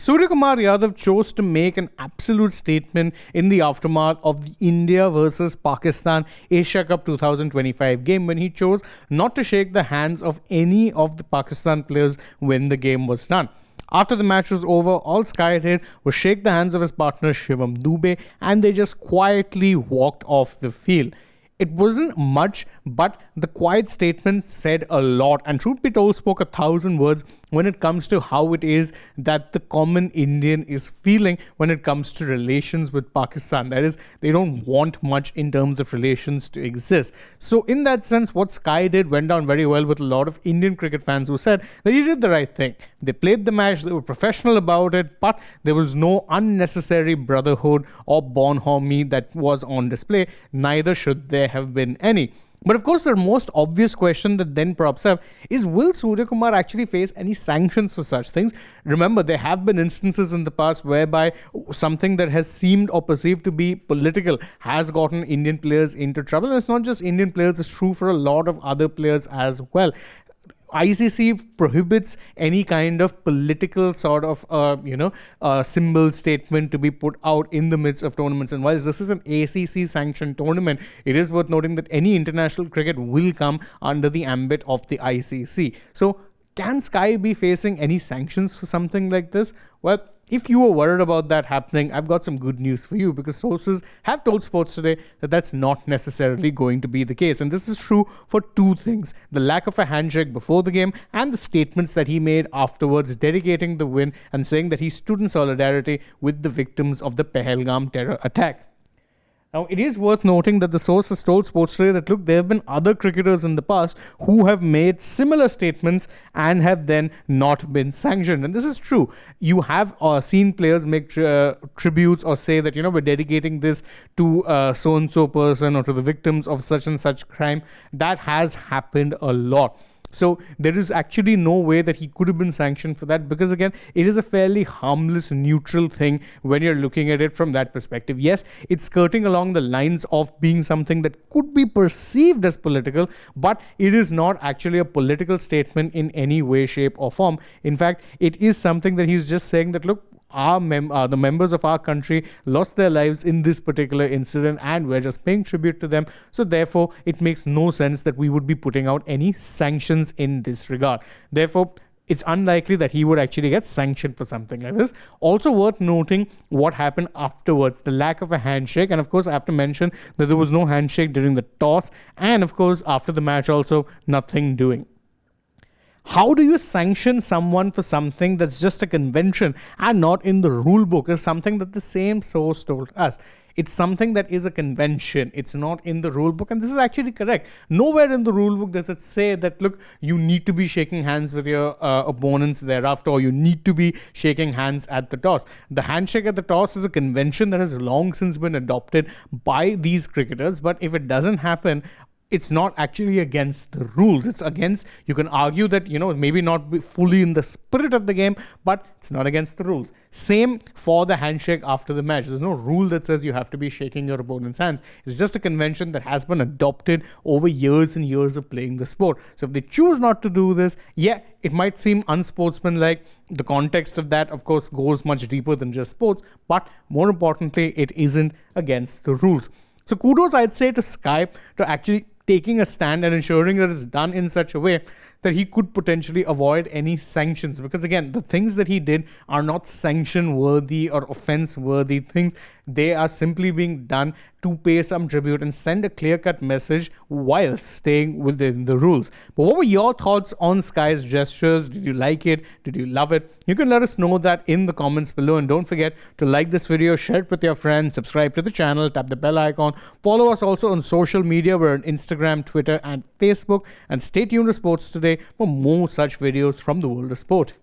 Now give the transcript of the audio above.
Suryakumar Yadav chose to make an absolute statement in the aftermath of the India versus Pakistan Asia Cup 2025 game when he chose not to shake the hands of any of the Pakistan players when the game was done. After the match was over, all Sky did was shake the hands of his partner Shivam Dube and they just quietly walked off the field. It wasn't much, but the quiet statement said a lot and, truth be told, spoke 1,000 words when it comes to how it is that the common Indian is feeling when it comes to relations with Pakistan. That is, they don't want much in terms of relations to exist. So in that sense, what Sky did went down very well with a lot of Indian cricket fans who said that he did the right thing. They played the match, they were professional about it, but there was no unnecessary brotherhood or bonhomie that was on display. Neither should there have been any. But of course, the most obvious question that then props up is, will Suryakumar actually face any sanctions for such things? Remember, there have been instances in the past whereby something that has seemed or perceived to be political has gotten Indian players into trouble. And it's not just Indian players, it's true for a lot of other players as well. ICC prohibits any kind of political sort of, symbol statement to be put out in the midst of tournaments. And whilst this is an ACC sanctioned tournament, it is worth noting that any international cricket will come under the ambit of the ICC. So can Sky be facing any sanctions for something like this? Well, if you were worried about that happening, I've got some good news for you, because sources have told Sports Today that that's not necessarily going to be the case. And this is true for two things: the lack of a handshake before the game and the statements that he made afterwards, dedicating the win and saying that he stood in solidarity with the victims of the Pahalgam terror attack. Now, it is worth noting that the source has told Sports Today that, look, there have been other cricketers in the past who have made similar statements and have then not been sanctioned. And this is true. You have seen players make tributes or say that, we're dedicating this to so-and-so person or to the victims of such and such crime. That has happened a lot. So there is actually no way that he could have been sanctioned for that, because again, it is a fairly harmless, neutral thing when you're looking at it from that perspective. Yes, it's skirting along the lines of being something that could be perceived as political, but it is not actually a political statement in any way, shape or form. In fact, it is something that he's just saying that, look, the members of our country lost their lives in this particular incident and we're just paying tribute to them. So therefore, it makes no sense that we would be putting out any sanctions in this regard. Therefore, it's unlikely that he would actually get sanctioned for something like this. Also worth noting what happened afterwards, the lack of a handshake. And of course, I have to mention that there was no handshake during the toss. And of course, after the match also, nothing doing. How do you sanction someone for something that's just a convention and not in the rule book is something that the same source told us. It's something that is a convention. It's not in the rule book. And this is actually correct. Nowhere in the rule book does it say that, look, you need to be shaking hands with your opponents thereafter, or you need to be shaking hands at the toss. The handshake at the toss is a convention that has long since been adopted by these cricketers. But if it doesn't happen, it's not actually against the rules. It's against, you can argue that, maybe not be fully in the spirit of the game, but it's not against the rules. Same for the handshake after the match. There's no rule that says you have to be shaking your opponent's hands. It's just a convention that has been adopted over years and years of playing the sport. So if they choose not to do this, yeah, it might seem unsportsmanlike. The context of that, of course, goes much deeper than just sports, but more importantly, it isn't against the rules. So kudos, I'd say, to Sky to actually taking a stand and ensuring that it's done in such a way that he could potentially avoid any sanctions. Because again, the things that he did are not sanction worthy or offense worthy things. They are simply being done to pay some tribute and send a clear-cut message while staying within the rules. But what were your thoughts on Sky's gestures? Did you like it? Did you love it? You can let us know that in the comments below. And don't forget to like this video, share it with your friends, subscribe to the channel, tap the bell icon. Follow us also on social media. We're on Instagram, Twitter and Facebook. And stay tuned to Sports Today for more such videos from the world of sport.